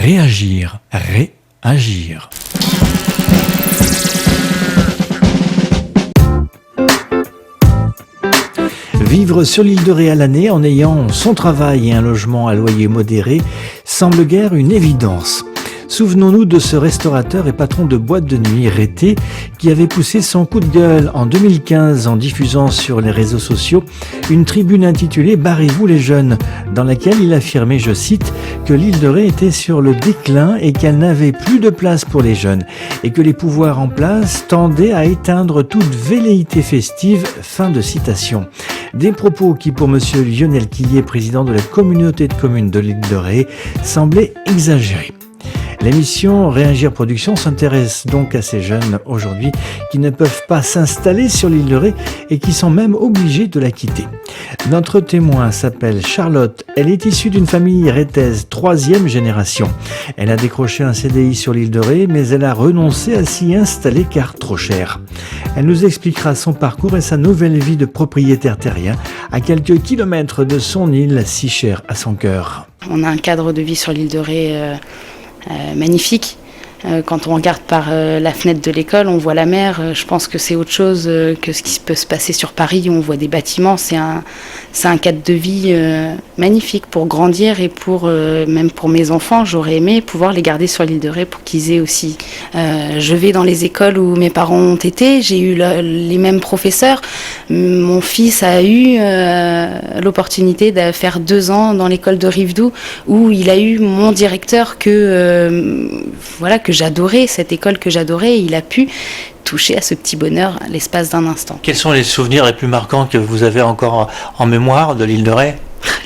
Réagir, réagir. Vivre sur l'île de Ré à l'année en ayant son travail et un logement à loyer modéré semble guère une évidence. Souvenons-nous de ce restaurateur et patron de boîte de nuit, Rété, qui avait poussé son coup de gueule en 2015 en diffusant sur les réseaux sociaux une tribune intitulée « Barrez-vous les jeunes », dans laquelle il affirmait, je cite, que l'île de Ré était sur le déclin et qu'elle n'avait plus de place pour les jeunes et que les pouvoirs en place tendaient à éteindre toute velléité festive. Fin de citation. Des propos qui, pour monsieur Lionel Quillet, président de la communauté de communes de l'île de Ré, semblaient exagérés. L'émission Réagir Production s'intéresse donc à ces jeunes aujourd'hui qui ne peuvent pas s'installer sur l'île de Ré et qui sont même obligés de la quitter. Notre témoin s'appelle Charlotte. Elle est issue d'une famille rétaise 3e génération. Elle a décroché un CDI sur l'île de Ré, mais elle a renoncé à s'y installer car trop cher. Elle nous expliquera son parcours et sa nouvelle vie de propriétaire terrien à quelques kilomètres de son île si chère à son cœur. On a un cadre de vie sur l'île de Ré magnifique. Quand on regarde par la fenêtre de l'école, on voit la mer. Je pense que c'est autre chose que ce qui peut se passer sur Paris, où on voit des bâtiments. C'est un cadre de vie magnifique pour grandir et pour même pour mes enfants. J'aurais aimé pouvoir les garder sur l'île de Ré pour qu'ils aient aussi. Je vais dans les écoles où mes parents ont été. J'ai eu les mêmes professeurs. Mon fils a eu l'opportunité de faire 2 ans dans l'école de Rivedoux, où il a eu mon directeur que j'adorais, cette école que j'adorais, et il a pu toucher à ce petit bonheur à l'espace d'un instant. Quels sont les souvenirs les plus marquants que vous avez encore en mémoire de l'île de Ré ?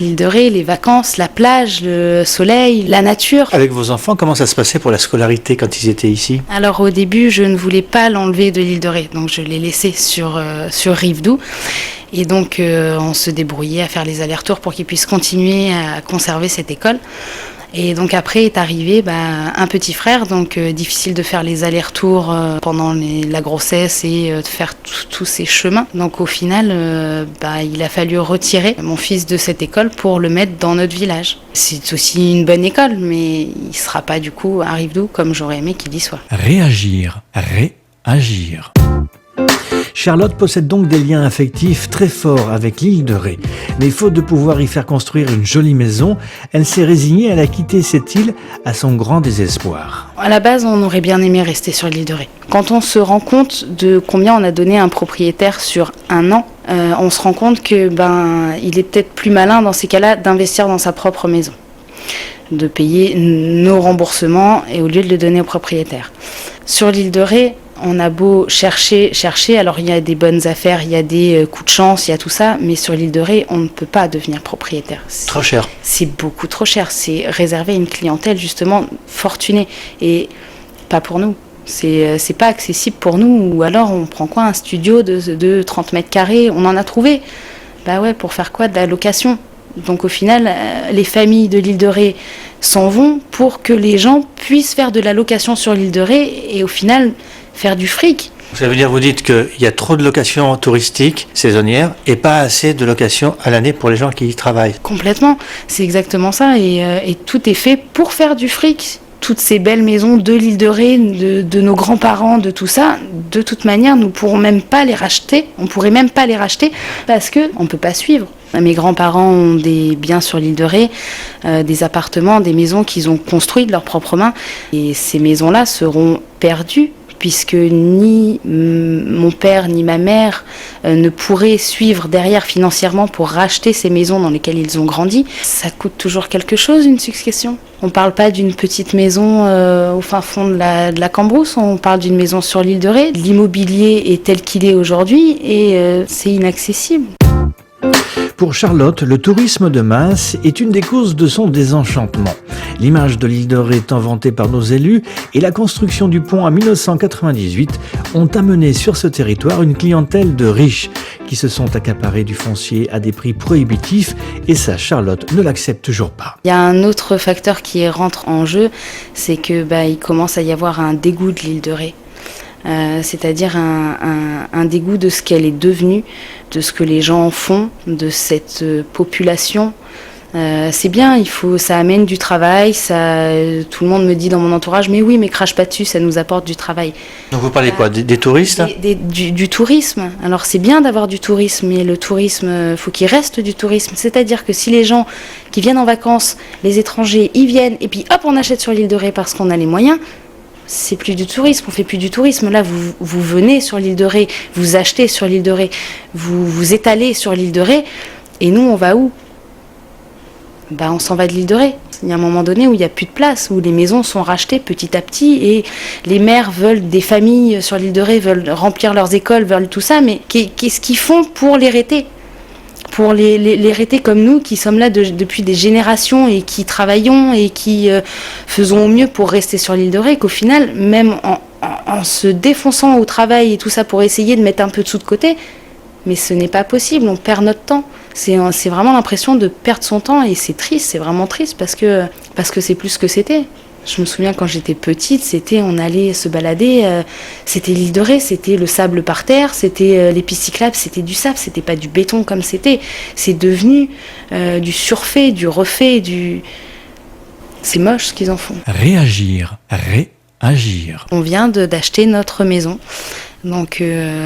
L'île de Ré, les vacances, la plage, le soleil, la nature. Avec vos enfants, comment ça se passait pour la scolarité quand ils étaient ici ? Alors au début, je ne voulais pas l'enlever de l'île de Ré, donc je l'ai laissé sur Rivedoux. Et donc on se débrouillait à faire les allers-retours pour qu'ils puissent continuer à conserver cette école. Et donc après est arrivé un petit frère, donc difficile de faire les allers-retours pendant la grossesse et de faire tous ces chemins. Donc au final, il a fallu retirer mon fils de cette école pour le mettre dans notre village. C'est aussi une bonne école, mais il ne sera pas du coup à Rivedoux comme j'aurais aimé qu'il y soit. Réagir, réagir. Charlotte possède donc des liens affectifs très forts avec l'île de Ré. Mais faute de pouvoir y faire construire une jolie maison, elle s'est résignée à la quitter cette île à son grand désespoir. À la base, on aurait bien aimé rester sur l'île de Ré. Quand on se rend compte de combien on a donné à un propriétaire sur 1 an, on se rend compte que il est peut-être plus malin dans ces cas-là d'investir dans sa propre maison, de payer nos remboursements et au lieu de le donner au propriétaire. Sur l'île de Ré, on a beau chercher, alors il y a des bonnes affaires, il y a des coups de chance, il y a tout ça, mais sur l'île de Ré, on ne peut pas devenir propriétaire. Trop cher. C'est beaucoup trop cher, c'est réservé à une clientèle justement fortunée et pas pour nous. C'est pas accessible pour nous, ou alors on prend quoi, un studio de 30 mètres carrés, on en a trouvé. Pour faire quoi, de la location ? Donc au final, les familles de l'île de Ré s'en vont pour que les gens puissent faire de la location sur l'île de Ré et au final faire du fric. Ça veut dire, vous dites qu'il y a trop de locations touristiques, saisonnières, et pas assez de locations à l'année pour les gens qui y travaillent. Complètement, c'est exactement ça, et tout est fait pour faire du fric. Toutes ces belles maisons de l'île de Ré, de nos grands-parents, de tout ça, de toute manière, nous ne pourrons même pas les racheter. On ne pourrait même pas les racheter parce qu'on ne peut pas suivre. Mes grands-parents ont des biens sur l'île de Ré, des appartements, des maisons qu'ils ont construites de leurs propres mains. Et ces maisons-là seront perdues puisque ni mon père ni ma mère ne pourraient suivre derrière financièrement pour racheter ces maisons dans lesquelles ils ont grandi. Ça coûte toujours quelque chose, une succession. On ne parle pas d'une petite maison au fin fond de la Cambrousse, on parle d'une maison sur l'île de Ré. L'immobilier est tel qu'il est aujourd'hui et c'est inaccessible. Pour Charlotte, le tourisme de masse est une des causes de son désenchantement. L'image de l'île de Ré tant vantée par nos élus et la construction du pont en 1998 ont amené sur ce territoire une clientèle de riches qui se sont accaparés du foncier à des prix prohibitifs et ça, Charlotte ne l'accepte toujours pas. Il y a un autre facteur qui rentre en jeu, c'est que il commence à y avoir un dégoût de l'île de Ré. C'est-à-dire un dégoût de ce qu'elle est devenue, de ce que les gens font, de cette population C'est bien, ça amène du travail, tout le monde me dit dans mon entourage, mais oui, mais crache pas dessus, ça nous apporte du travail. Donc vous parlez quoi, des touristes? Du tourisme. Alors c'est bien d'avoir du tourisme, mais le tourisme, faut qu'il reste du tourisme. C'est-à-dire que si les gens qui viennent en vacances, les étrangers, ils viennent, et puis hop, on achète sur l'île de Ré parce qu'on a les moyens, c'est plus du tourisme, on fait plus du tourisme. Là, vous venez sur l'île de Ré, vous achetez sur l'île de Ré, vous étalez sur l'île de Ré, et nous, on va où ? On s'en va de l'île de Ré. Il y a un moment donné où il n'y a plus de place, où les maisons sont rachetées petit à petit et les maires veulent, des familles sur l'île de Ré veulent remplir leurs écoles, veulent tout ça, mais qu'est-ce qu'ils font pour les rétés ? Pour les rétés comme nous qui sommes là depuis des générations et qui travaillons et qui faisons au mieux pour rester sur l'île de Ré, qu'au final, même en se défonçant au travail et tout ça pour essayer de mettre un peu de sous de côté, mais ce n'est pas possible, on perd notre temps. C'est vraiment l'impression de perdre son temps et c'est triste, c'est vraiment triste parce que c'est plus ce que c'était. Je me souviens quand j'étais petite, on allait se balader, c'était l'île de Ré, c'était le sable par terre, c'était les pistes cyclables, c'était du sable, c'était pas du béton comme c'était. C'est devenu du surfait, du refait, c'est moche ce qu'ils en font. Réagir. On vient d'acheter notre maison, donc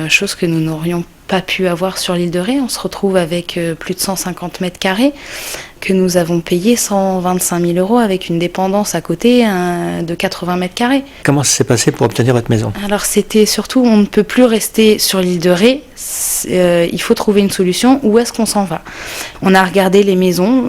chose que nous n'aurions pas pu avoir sur l'île de Ré. On se retrouve avec plus de 150 mètres carrés que nous avons payé 125 000 euros avec une dépendance à côté de 80 mètres carrés. Comment ça s'est passé pour obtenir votre maison ? Alors c'était surtout, on ne peut plus rester sur l'île de Ré, il faut trouver une solution, où est-ce qu'on s'en va ? On a regardé les maisons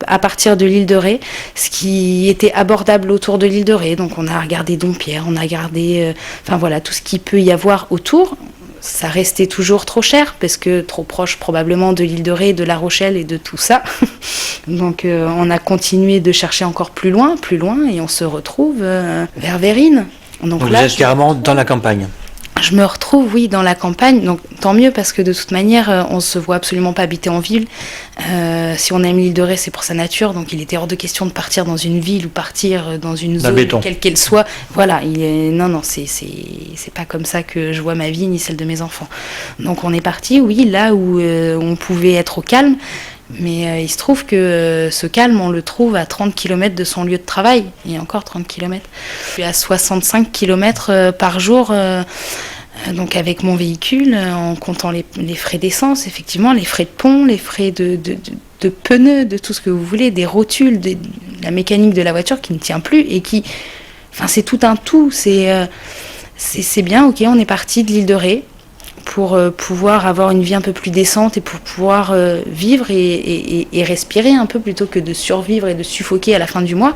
à partir de l'île de Ré, ce qui était abordable autour de l'île de Ré, donc on a regardé Dompierre, on a regardé tout ce qu'il peut y avoir autour. Ça restait toujours trop cher, parce que trop proche probablement de l'île de Ré, de La Rochelle et de tout ça. Donc on a continué de chercher encore plus loin, et on se retrouve vers Vérines. Donc là, vous êtes carrément dans la campagne. Je me retrouve, oui, dans la campagne, donc tant mieux parce que de toute manière, on ne se voit absolument pas habiter en ville. Si on aime l'île de Ré, c'est pour sa nature, donc il était hors de question de partir dans une ville ou partir dans une zone, quelle qu'elle soit. Voilà, non, c'est pas comme ça que je vois ma vie ni celle de mes enfants. Donc on est parti, oui, là où on pouvait être au calme. Mais il se trouve que ce calme, on le trouve à 30 km de son lieu de travail, et encore 30 km. Je suis à 65 km par jour, donc avec mon véhicule, en comptant les frais d'essence, effectivement, les frais de pont, les frais de pneus, de tout ce que vous voulez, des rotules, la mécanique de la voiture qui ne tient plus, et c'est tout un tout. C'est bien, ok, on est parti de l'île de Ré, pour pouvoir avoir une vie un peu plus décente et pour pouvoir vivre et respirer un peu plutôt que de survivre et de suffoquer à la fin du mois.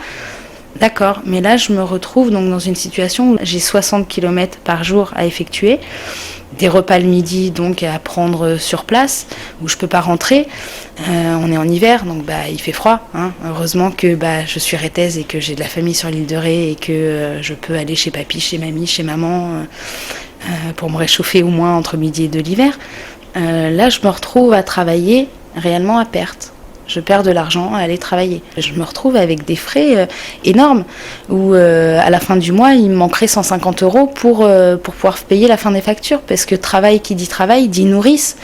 D'accord, mais là je me retrouve donc dans une situation où j'ai 60 km par jour à effectuer, des repas le midi donc à prendre sur place, où je peux pas rentrer. On est en hiver, donc il fait froid. Heureusement que je suis rétaise et que j'ai de la famille sur l'île de Ré et que je peux aller chez papy, chez mamie, chez maman, pour me réchauffer au moins entre midi et deux l'hiver. Là, je me retrouve à travailler réellement à perte. Je perds de l'argent à aller travailler. Je me retrouve avec des frais énormes où à la fin du mois, il me manquerait 150 euros pour pouvoir payer la fin des factures, parce que travail qui dit travail dit nourrice.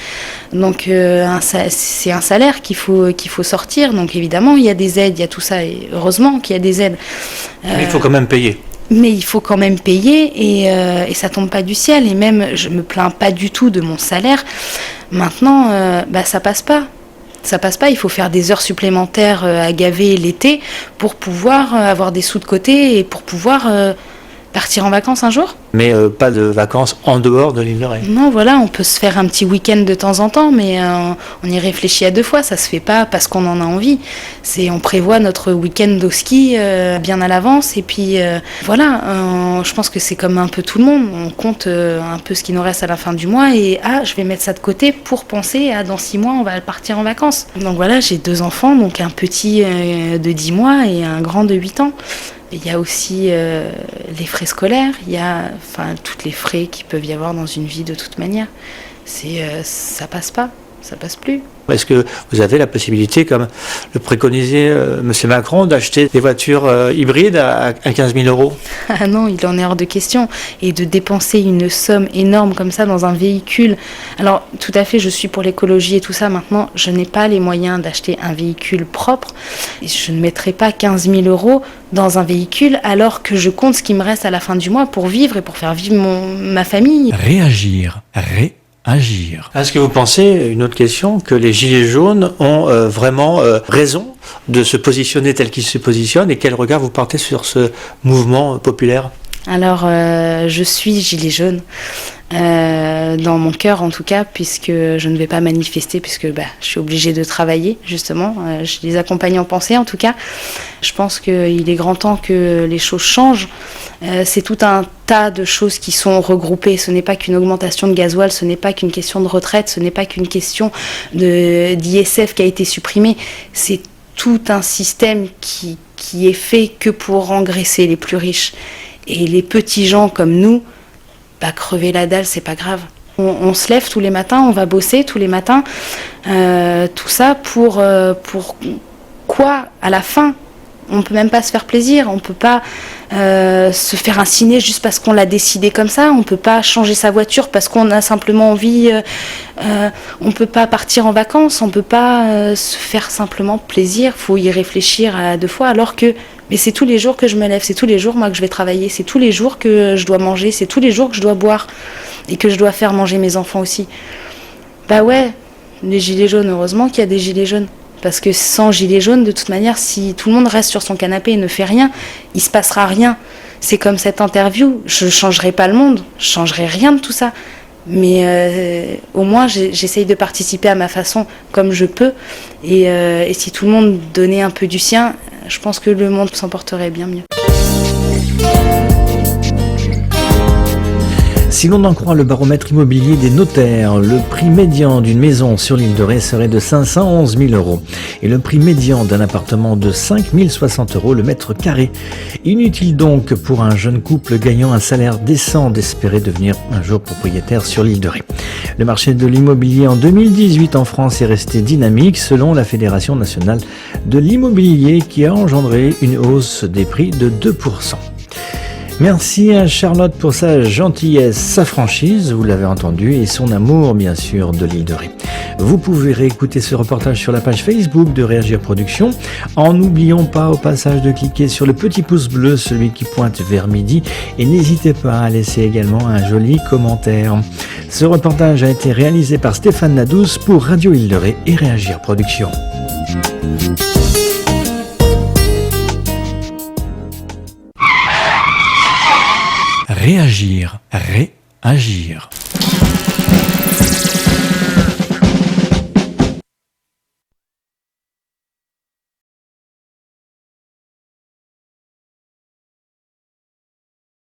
Donc c'est un salaire qu'il faut sortir. Donc évidemment, il y a des aides, il y a tout ça, et heureusement qu'il y a des aides. Mais il faut quand même payer. Mais il faut quand même payer et ça tombe pas du ciel. Et même, je me plains pas du tout de mon salaire. Maintenant, ça passe pas. Ça passe pas, il faut faire des heures supplémentaires à gaver l'été pour pouvoir avoir des sous de côté et pour pouvoir partir en vacances un jour. Mais pas de vacances en dehors de l'île de Ré. Non, voilà, on peut se faire un petit week-end de temps en temps, mais on y réfléchit à deux fois, ça se fait pas parce qu'on en a envie. On prévoit notre week-end au ski bien à l'avance, et puis je pense que c'est comme un peu tout le monde, on compte un peu ce qui nous reste à la fin du mois, et je vais mettre ça de côté pour penser à dans 6 mois on va partir en vacances. Donc voilà, j'ai 2 enfants, donc un petit de 10 mois et un grand de 8 ans. Il y a aussi les frais scolaires, il y a tous les frais qu'il peut y avoir dans une vie de toute manière. Ça passe pas. ça passe plus. Est-ce que vous avez la possibilité, comme le préconisait M. Macron, d'acheter des voitures hybrides à 15 000 euros ? Ah non, il en est hors de question. Et de dépenser une somme énorme comme ça dans un véhicule. Alors, tout à fait, je suis pour l'écologie et tout ça. Maintenant, je n'ai pas les moyens d'acheter un véhicule propre. Et je ne mettrai pas 15 000 euros dans un véhicule alors que je compte ce qui me reste à la fin du mois pour vivre et pour faire vivre ma famille. Réagir. Agir. Est-ce que vous pensez, une autre question, que les Gilets jaunes ont vraiment raison de se positionner tel qu'ils se positionnent, et quel regard vous portez sur ce mouvement populaire ? Alors, je suis gilet jaune, dans mon cœur en tout cas, puisque je ne vais pas manifester, puisque je suis obligée de travailler, justement. Je les accompagne en pensée, en tout cas. Je pense qu'il est grand temps que les choses changent. C'est tout un tas de choses qui sont regroupées. Ce n'est pas qu'une augmentation de gasoil, ce n'est pas qu'une question de retraite, ce n'est pas qu'une question d'ISF qui a été supprimé. C'est tout un système qui est fait que pour engraisser les plus riches. Et les petits gens comme nous, crever la dalle, c'est pas grave. On se lève tous les matins, on va bosser tous les matins. Tout ça pour quoi à la fin ? On peut même pas se faire plaisir, on peut pas se faire un ciné juste parce qu'on l'a décidé comme ça, on peut pas changer sa voiture parce qu'on a simplement envie, on peut pas partir en vacances, on peut pas se faire simplement plaisir, faut y réfléchir à 2 fois, alors que mais c'est tous les jours que je me lève, c'est tous les jours moi que je vais travailler, c'est tous les jours que je dois manger, c'est tous les jours que je dois boire et que je dois faire manger mes enfants aussi. Ouais, les gilets jaunes, heureusement qu'il y a des gilets jaunes. Parce que sans gilet jaune, de toute manière, si tout le monde reste sur son canapé et ne fait rien, il se passera rien. C'est comme cette interview, je ne changerai pas le monde, je ne changerai rien de tout ça. Mais au moins, j'essaye de participer à ma façon comme je peux. Et si tout le monde donnait un peu du sien, je pense que le monde s'en porterait bien mieux. Si l'on en croit le baromètre immobilier des notaires, le prix médian d'une maison sur l'île de Ré serait de 511 000 euros et le prix médian d'un appartement de 5 060 euros le mètre carré. Inutile donc pour un jeune couple gagnant un salaire décent d'espérer devenir un jour propriétaire sur l'île de Ré. Le marché de l'immobilier en 2018 en France est resté dynamique selon la Fédération nationale de l'immobilier qui a engendré une hausse des prix de 2%. Merci à Charlotte pour sa gentillesse, sa franchise, vous l'avez entendu, et son amour, bien sûr, de l'île de Ré. Vous pouvez réécouter ce reportage sur la page Facebook de Réagir Productions, en n'oubliant pas au passage de cliquer sur le petit pouce bleu, celui qui pointe vers midi, et n'hésitez pas à laisser également un joli commentaire. Ce reportage a été réalisé par Stéphane Nadous pour Radio Île de Ré et Réagir Productions. Réagir.